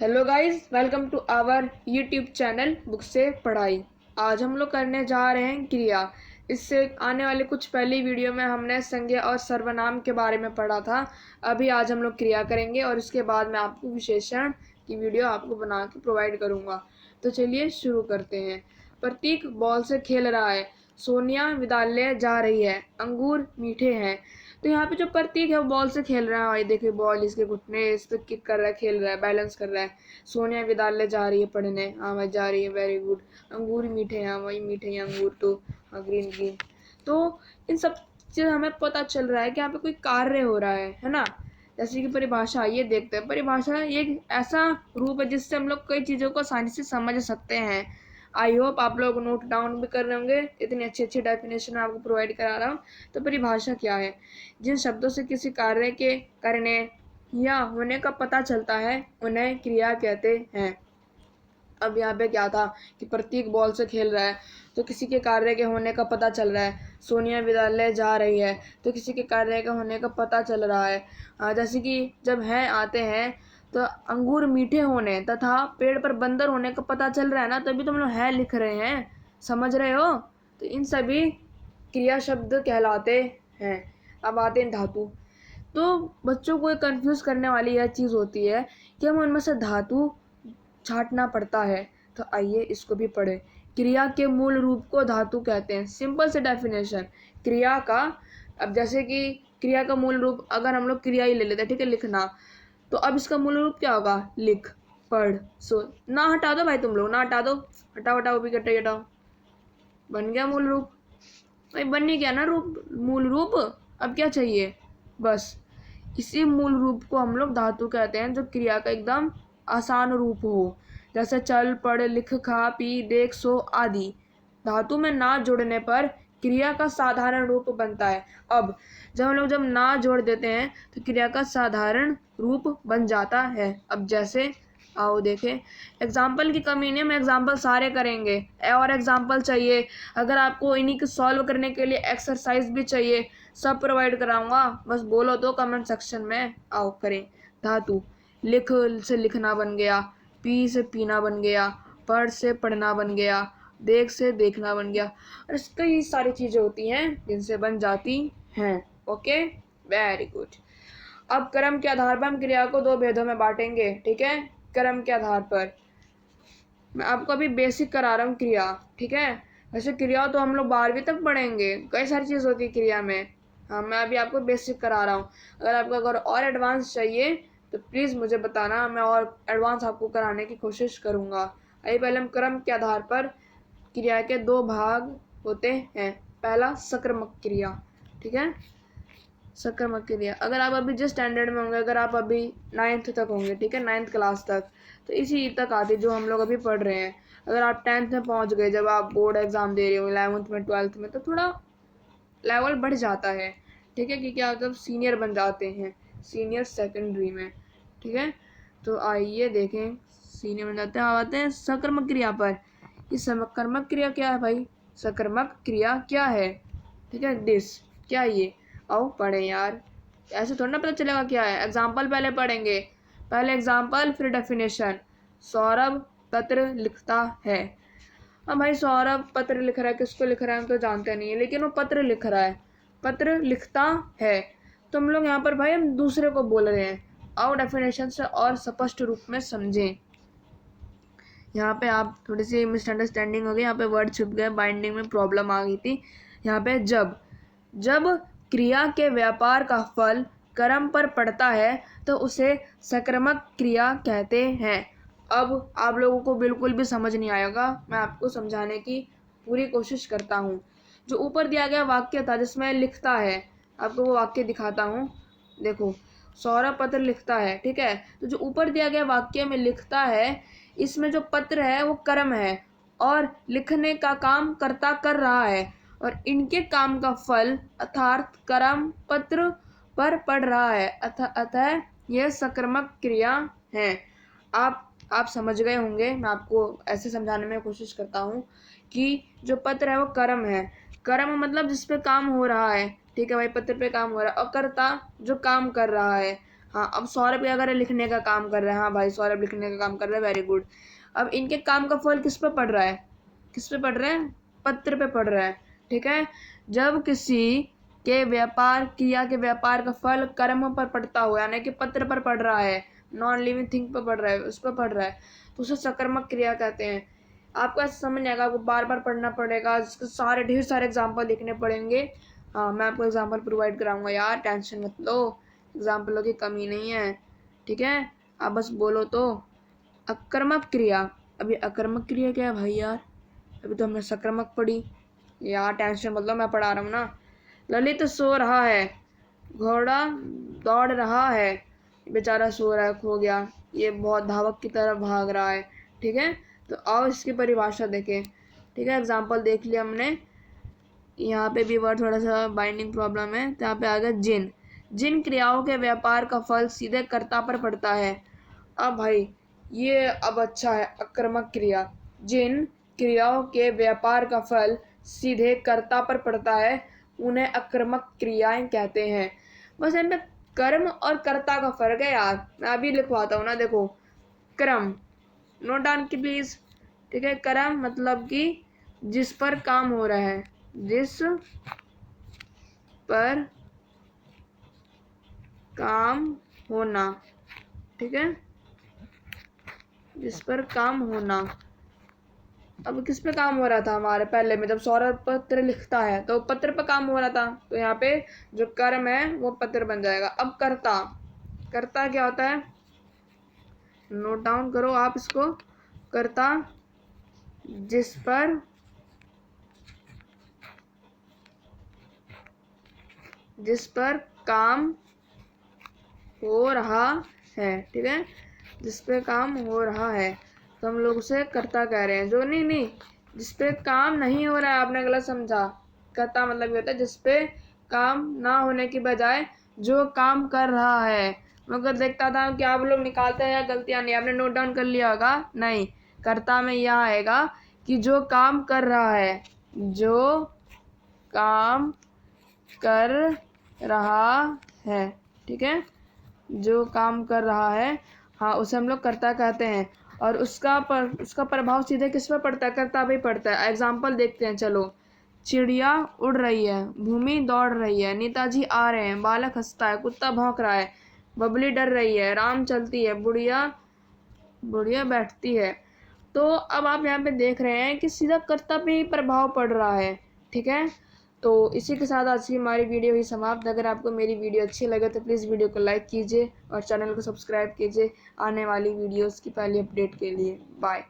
Hello guys, welcome to our YouTube channel book से पढ़ाई। आज हम लोग करने जा रहे हैं क्रिया। इससे आने वाले कुछ पहली वीडियो में हमने संज्ञा और सर्वनाम के बारे में पढ़ा था। अभी आज हम लोग क्रिया करेंगे और इसके बाद मैं आपको विशेषण की वीडियो आपको बना के प्रोवाइड करूँगा। तो चलिए शुरू करते हैं। प्रतीक बॉल से खेल रहा है। सोनिया विद्यालय जा रही है। अंगूर मीठे हैं। तो यहाँ पे जो प्रतीक है वो बॉल से खेल रहा है। भाई देखिए, बॉल इसके घुटने इस पे किक कर रहा है, खेल रहा है, बैलेंस कर रहा है। सोनिया विद्यालय जा रही है पढ़ने। हाँ भाई जा रही है, वेरी गुड। अंगूर मीठे हैं। हाँ वही मीठे हैं अंगूर तो। हाँ ग्रीन ग्रीन। तो इन सब चीज हमें पता चल रहा है कि यहाँ पे कोई कार्य हो रहा है ना। जैसे कि परिभाषा, ये देखते हैं। परिभाषा ये एक ऐसा रूप है जिससे हम लोग कई चीजों को आसानी से समझ सकते हैं। आई होप आप लोग नोट डाउन भी कर रहे होंगे, इतनी अच्छी अच्छी डेफिनेशन आपको प्रोवाइड करा रहा हूँ। तो परिभाषा क्या है? जिन शब्दों से किसी कार्य के करने या होने का पता चलता है उन्हें क्रिया कहते हैं। अब यहाँ पे क्या था कि प्रतीक बॉल से खेल रहा है तो किसी के कार्य के होने का पता चल रहा है। सोनिया विद्यालय जा रही है तो किसी के कार्य के होने का पता चल रहा है। जैसे कि जब हैं आते हैं तो अंगूर मीठे होने तथा पेड़ पर बंदर होने का पता चल रहा है ना, तभी तो हम लोग है लिख रहे हैं। समझ रहे हो? तो इन सभी क्रिया शब्द कहलाते हैं। अब आते हैं धातु। तो बच्चों को कंफ्यूज करने वाली यह चीज़ होती है कि हम उनमें से धातु छांटना पड़ता है। तो आइए इसको भी पढ़े। क्रिया के मूल रूप को धातु कहते हैं। सिंपल से डेफिनेशन क्रिया का। अब जैसे कि क्रिया का मूल रूप अगर हम लोग क्रिया ही ले लेते हैं, ठीक है, लिखना। तो अब इसका मूल रूप क्या होगा? लिख, पढ़, सो। ना हटा दो भाई, तुम लोग ना हटा दो। हटाओ हटाओ, भी कटे हटाओ। बन गया मूल रूप। भाई बन नहीं गया ना रूप, मूल रूप। अब क्या चाहिए? बस इसी मूल रूप को हम लोग धातु कहते हैं, जो क्रिया का एकदम आसान रूप हो। जैसे चल, पढ़, लिख, खा, पी, देख, सो आदि। धातु में ना जोड़ने पर क्रिया का साधारण रूप बनता है। अब जब ना जोड़ देते हैं तो क्रिया का साधारण रूप बन जाता है। अब जैसे आओ देखें। एग्जाम्पल की कमी नहीं, हम एग्जाम्पल सारे करेंगे और एग्जाम्पल चाहिए। अगर आपको इन्हीं को सॉल्व करने के लिए एक्सरसाइज भी चाहिए, सब प्रोवाइड कराऊंगा। बस बोलो तो कमेंट सेक्शन में आओ करें। धातु लिख से लिखना बन गया, पी से पीना बन गया, पढ़ से पढ़ना बन गया, देख से देखना बन गया। और कई सारी चीजें होती हैं जिनसे बन जाती हैं। Okay, very good. अब क्रम के आधार पर हम क्रिया को दो भेदों में बांटेंगे, ठीक है। क्रम के आधार पर मैं आपको अभी बेसिक करा रहा हूँ क्रिया, ठीक है। वैसे क्रिया तो हम लोग 12वीं तक पढ़ेंगे, कई सारी चीज़ होती है क्रिया में। हाँ, मैं अभी आपको बेसिक करा रहा हूँ। अगर आपको और एडवांस चाहिए तो प्लीज़ मुझे बताना, मैं और एडवांस आपको कराने की कोशिश करूँगा। आइए पहले हम क्रम के आधार पर क्रिया के दो भाग होते हैं। पहला सक्रियक क्रिया, ठीक है। सक्रियक क्रिया, अगर आप अभी जिस स्टैंडर्ड में होंगे, अगर आप अभी 9th तक होंगे, ठीक है, 9th क्लास तक, तो इसी तक आती जो हम लोग अभी पढ़ रहे हैं। अगर आप 10th में पहुंच गए, जब आप बोर्ड एग्जाम दे रहे हो 11th में 12th में, तो थोड़ा लेवल बढ़ जाता है, ठीक है, क्योंकि आप जब सीनियर बन जाते हैं, सीनियर सेकेंडरी में, ठीक है। तो आइए देखें, सीनियर बन जाते हैं, आते हैं सक्रियक क्रिया पर। ये सक्रियक क्रिया क्या है भाई? सक्रियक क्रिया क्या है? ठीक है, दिस क्या ये? आओ पढ़ें यार, ऐसे थोड़ा ना पता चलेगा क्या है। एग्जाम्पल पहले पढ़ेंगे, पहले एग्जाम्पल फिर डेफिनेशन। सौरभ पत्र लिखता है। अब भाई सौरभ पत्र लिख रहा है, किसको लिख रहा है हम तो जानते नहीं है, लेकिन वो पत्र लिख रहा है, पत्र लिखता है। तो हम लोग यहाँ पर भाई हम दूसरे को बोल रहे हैं। आओ डेफिनेशन से और स्पष्ट रूप में समझें। यहाँ पे आप थोड़ी सी मिसअंडरस्टैंडिंग हो गई, यहाँ पे वर्ड छुप गए, बाइंडिंग में प्रॉब्लम आ गई थी। यहाँ पे जब जब क्रिया के व्यापार का फल कर्म पर पड़ता है तो उसे सक्रियक क्रिया कहते हैं। अब आप लोगों को बिल्कुल भी समझ नहीं आएगा, मैं आपको समझाने की पूरी कोशिश करता हूँ। जो ऊपर दिया गया वाक्य था जिसमें लिखता है, आपको वो वाक्य दिखाता हूँ। देखो, सौरभ पत्र लिखता है, ठीक है। तो जो ऊपर दिया गया वाक्य में लिखता है, इसमें जो पत्र है वो कर्म है और लिखने का काम कर्ता कर रहा है, और इनके काम का फल अर्थात कर्म पत्र पर पड़ रहा है, अतः यह सक्रियक क्रिया है। आप समझ गए होंगे। मैं आपको ऐसे समझाने में कोशिश करता हूँ कि जो पत्र है वो कर्म है। कर्म मतलब जिस पे काम हो रहा है, ठीक है भाई, पत्र पे काम हो रहा है, और कर्ता जो काम कर रहा है। हाँ, अब सौरभ क्या कर रहा है, लिखने का काम कर रहा है। हाँ भाई, सौरभ लिखने का काम कर रहा है, वेरी गुड। अब इनके काम का फल किस पे पड़ रहा है, किस पे पड़ रहा है, पत्र पे पड़ रहा है। ठीक है, जब किसी के व्यापार क्रिया के व्यापार का फल कर्म पर पड़ता हो, यानी कि पत्र पर पड़ रहा है, नॉन लिविंग थिंग पर पड़ रहा है, उस पर पड़ रहा है, तो उसे सकर्मक क्रिया कहते हैं। आपको ऐसा समझ आएगा, आपको बार बार पढ़ना पड़ेगा, इसके सारे ढेर सारे एग्जाम्पल लिखने पड़ेंगे। हाँ, मैं आपको एग्जाम्पल प्रोवाइड कराऊंगा यार, टेंशन मत लो, एग्जाम्पलों की कमी नहीं है। ठीक है, आप बस बोलो तो। अकर्मक क्रिया, अभी अकर्मक क्रिया क्या है भाई यार, अभी तो हमने सकर्मक पढ़ी यार, टेंशन मत लो, मैं पढ़ा रहा हूँ ना। ललित सो रहा है, घोड़ा दौड़ रहा है, बेचारा सो रहा है, खो गया, ये बहुत धावक की तरह भाग रहा है। ठीक है, तो आओ इसकी परिभाषा देखें। ठीक है, एग्जाम्पल देख लिया हमने, यहाँ पे भी वर्ड थोड़ा सा बाइंडिंग प्रॉब्लम है, तो यहाँ पे आ गया जिन। जिन क्रियाओं के व्यापार का फल सीधे कर्ता पर पड़ता है। अब भाई ये अब अच्छा है, अकर्मक क्रिया। जिन क्रियाओं के व्यापार का फल सीधे कर्ता पर पड़ता है उन्हें अकर्मक क्रियाएं कहते हैं। बस इनमें कर्म और कर्ता का फर्क है यार, मैं अभी लिखवाता हूँ ना, देखो। कर्म, नोट डाउन की प्लीज। ठीक है, कर्म मतलब कि जिस पर काम हो रहा है, जिस पर काम होना। ठीक है, जिस पर काम होना। अब किस पे काम हो रहा था हमारे पहले में, जब सौरभ पत्र लिखता है तो पत्र पे काम हो रहा था, तो यहाँ पे जो कर्म है वो पत्र बन जाएगा। अब कर्ता, कर्ता क्या होता है, नोट डाउन करो आप इसको। कर्ता जिस पर काम हो रहा है। ठीक है, जिस पे काम हो रहा है तो हम लोग उसे कर्ता कह रहे हैं। जो नहीं, जिस पे काम नहीं हो रहा है, आपने गलत समझा। कर्ता मतलब ये होता है जिस पे काम ना होने की बजाय जो काम कर रहा है। मगर देखता था कि आप लोग निकालते हैं या गलतियां नहीं, आपने नोट डाउन कर लिया होगा। नहीं, कर्ता में यह आएगा कि जो काम कर रहा है, जो काम कर रहा है। ठीक है, जो काम कर रहा है, हाँ, उसे हम लोग कर्ता कहते हैं। और उसका प्रभाव सीधे किस पर पड़ता है, कर्ता पे पड़ता है। एग्जाम्पल देखते हैं, चलो। चिड़िया उड़ रही है, भूमि दौड़ रही है, नेताजी आ रहे हैं, बालक हंसता है, कुत्ता भौंक रहा है, बबली डर रही है, राम चलती है, बुढ़िया बुढ़िया बैठती है। तो अब आप यहाँ पे देख रहे हैं कि सीधा कर्ता पे ही प्रभाव पड़ रहा है। ठीक है, तो इसी के साथ आज की हमारी वीडियो ही समाप्त। अगर आपको मेरी वीडियो अच्छी लगे तो प्लीज़ वीडियो को लाइक कीजिए और चैनल को सब्सक्राइब कीजिए आने वाली वीडियोस की पहली अपडेट के लिए। बाय।